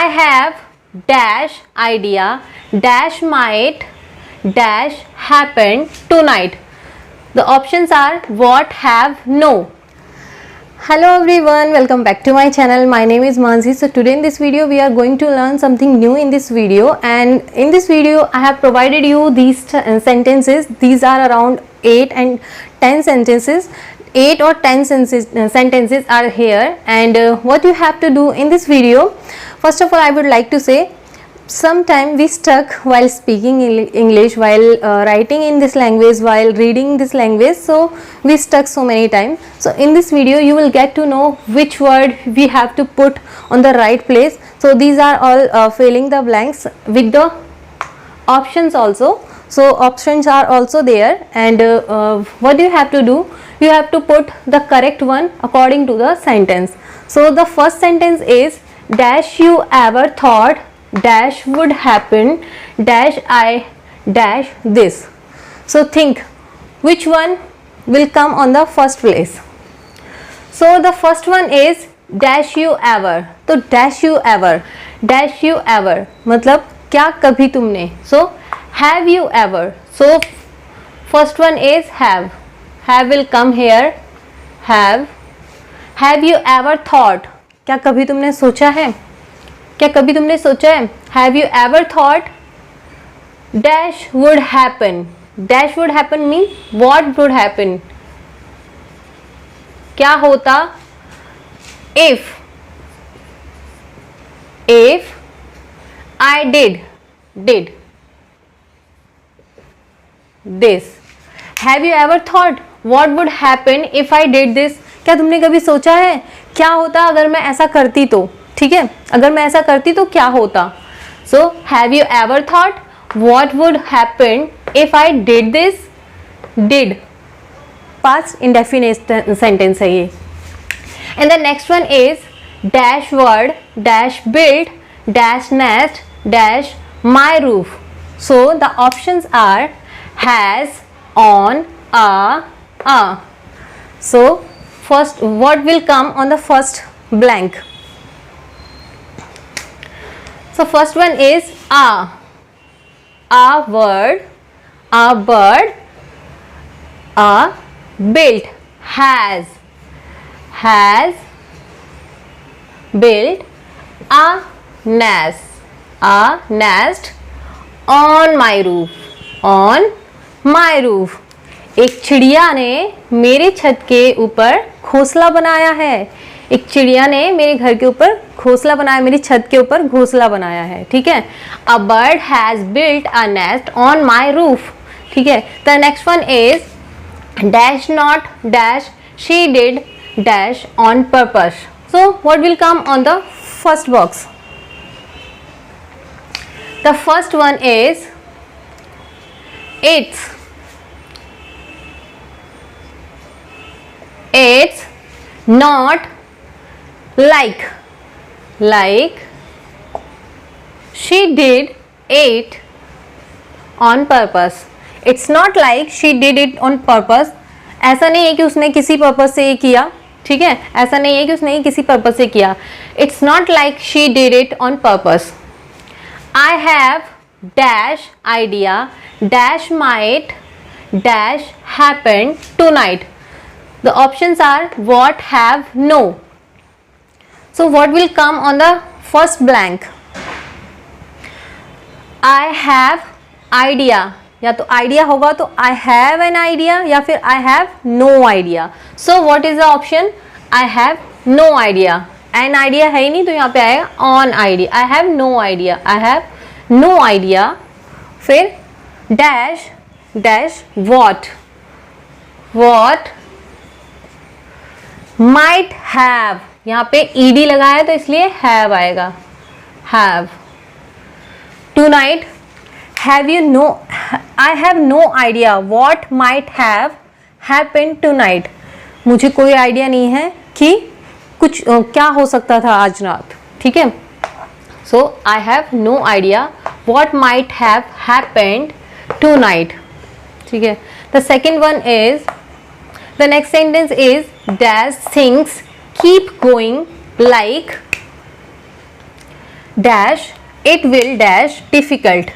I have dash idea dash might dash happen tonight. The options are what, have, no. Hello everyone, welcome back to my channel. My name is Mansi. So today in this video we are going to learn something new in this video, and in this video I have provided you these sentences. These are around 8 and 10 sentences. 8 or 10 sentences are here, and what you have to do in this video, first of all I would like to say, sometimes we stuck while speaking English, while writing in this language, while reading this language, so we stuck so many times. So in this video you will get to know which word we have to put on the right place. So these are all filling the blanks with the options also. So options are also there, and what you have to do, you have to put the correct one according to the sentence. So the first sentence is dash you ever thought dash would happen dash I dash this. So think which one will come on the first place. So the first one is dash you ever. तो dash you ever मतलब क्या कभी तुमने. So have you ever. So first one is have will come here. Have you ever thought, क्या कभी तुमने सोचा है, क्या कभी तुमने सोचा है. Have you ever thought dash would happen. Dash would happen mean what would happen, क्या होता. if I did this. Have you ever thought what would happen if I did this. क्या तुमने कभी सोचा है क्या होता अगर मैं ऐसा करती तो. ठीक है, अगर मैं ऐसा करती तो क्या होता. So have you ever thought what would happen if I did this. Did past indefinite sentence है ये. And the next one is dash word dash build dash nest dash my roof. So the options are has, on, a. So first what will come on the first blank. So first one is a word, a bird, a built, has built a nest on my roof. एक चिड़िया ने मेरे छत के ऊपर घोंसला बनाया है. एक चिड़िया ने मेरे घर के ऊपर घोंसला बनाया, मेरी छत के ऊपर घोंसला बनाया है. ठीक है. A bird has built a nest on my roof. ठीक है. The next one is dash not dash she did dash on purpose. So what will come on the first box. The first one is it's not like she did it on purpose. It's not like she did it on purpose. ऐसा नहीं है कि उसने किसी purpose से ये किया. ठीक है, ऐसा नहीं है कि उसने किसी पर्पस से किया. It's not like she did it on purpose. I have dash idea dash might dash happen tonight. The options are what, have, no. So what will come on the first blank. I have idea. या तो idea होगा तो I have an idea या फिर I have no idea. So what is the option. I have no idea. An idea है ही नहीं तो यहाँ पे आएगा on idea. I have no idea. I have no idea. फिर dash what might have. यहाँ पे ed लगा है तो इसलिए have आएगा. have. tonight have you no. I have no idea what might have happened tonight. मुझे कोई आइडिया नहीं है कि कुछ क्या हो सकता था आज रात. ठीक है. so I have no idea what might have happened tonight. ठीक है. the second one is, the next sentence is dash things keep going like dash it will dash difficult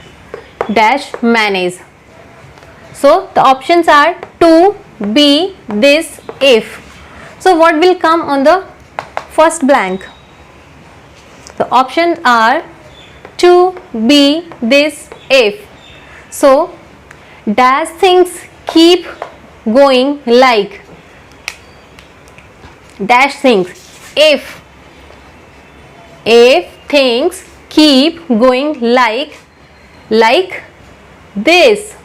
dash manage. So the options are to, be, this, if. So what will come on the first blank? The options are to, be, this, if. So dash things keep going like dash things. If things keep going like this,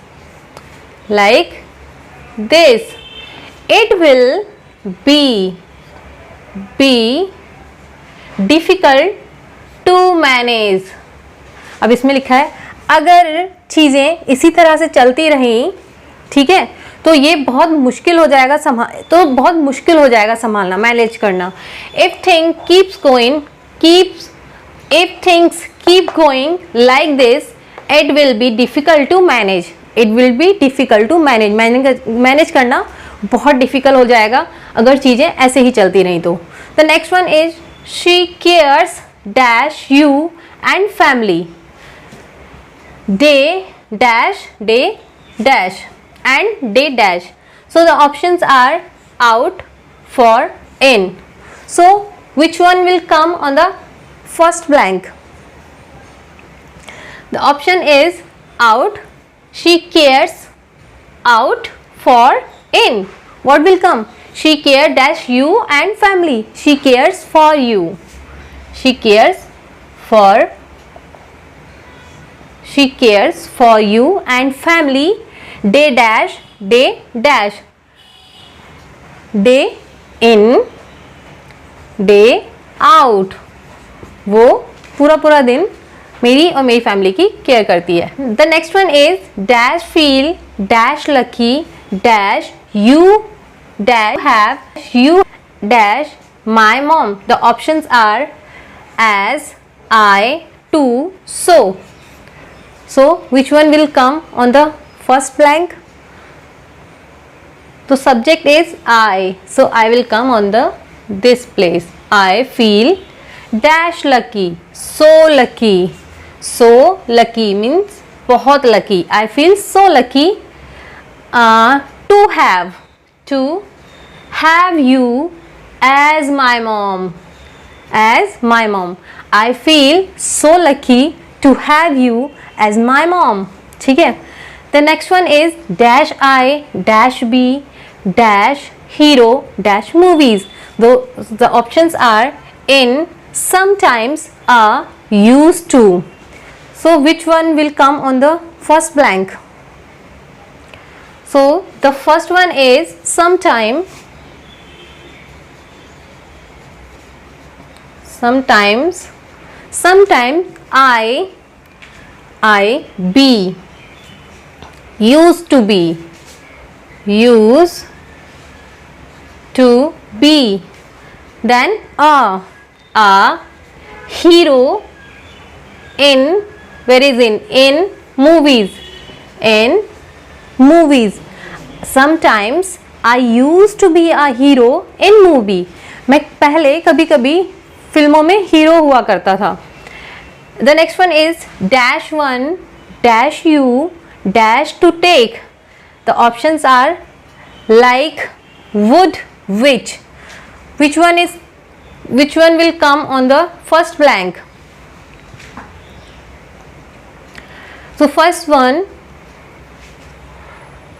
it will be difficult to manage. अब इसमें लिखा है अगर चीज़ें इसी तरह से चलती रहीं, ठीक है, तो ये बहुत मुश्किल हो जाएगा संभालना, मैनेज करना. If things keep going like this, it will be difficult to manage. Manage करना बहुत डिफिकल्ट हो जाएगा अगर चीज़ें ऐसे ही चलती रहीं तो. The next one is she cares dash you and family. They dash and they dash. So the options are out, for, in. So which one will come on the first blank? The option is out. She cares, out, for, in. What will come? She cares dash you and family. She cares for you. She cares for you and family. Day dash, day dash. Day in, day out. वो पूरा दिन मेरी और मेरी family की care करती है. The next one is dash feel dash lucky dash you dash have you dash my mom. The options are as, I, to, so. So which one will come on the first blank? The subject is I, so I will come on this place. I feel dash lucky, so lucky. So lucky means बहुत lucky. I feel so lucky. To have you as my mom. I feel so lucky to have you as my mom. ठीक है. The next one is dash I dash B dash hero dash movies. The options are in, sometimes, are, used to. So which one will come on the first blank? So the first one is sometime, sometimes, I be, used to be, then a hero in, where is in movies. Sometimes I used to be a hero in movie. मैं पहले कभी कभी फिल्मों में hero हुआ करता था. The next one is dash one dash you dash to take. The options are like, would, which. Which one will come on the first blank? So first one,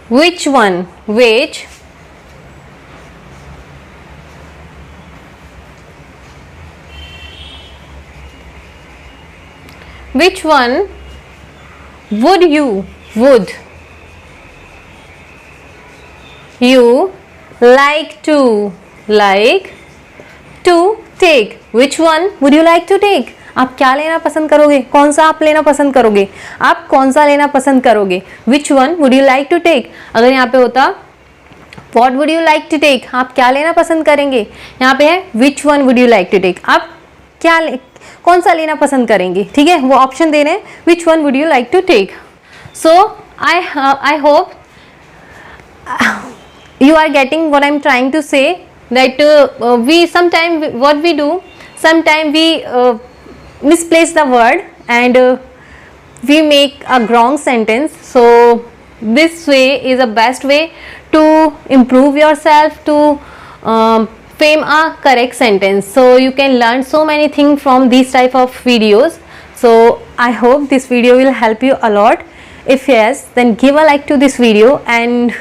which one, which, which one would you like to take. Which one would you like to take? आप क्या लेना पसंद करोगे? कौन सा आप लेना पसंद करोगे? आप कौन सा लेना पसंद करोगे? Which one would you like to take? अगर यहाँ पे होता what would you like to take, आप क्या लेना पसंद करेंगे? यहाँ पे है which one would you like to take, आप कौन सा लेना पसंद करेंगे? ठीक है, वो ऑप्शन दे रहे हैं which one would you like to take. So I hope you are getting what I am trying to say, that we sometime what we do, sometime we misplace the word and we make a wrong sentence. So this way is the best way to improve yourself, to frame a correct sentence. So you can learn so many things from these type of videos. So I hope this video will help you a lot. If yes, then give a like to this video and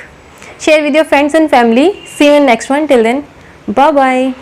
share with your friends and family. See you in next one. Till then, bye bye.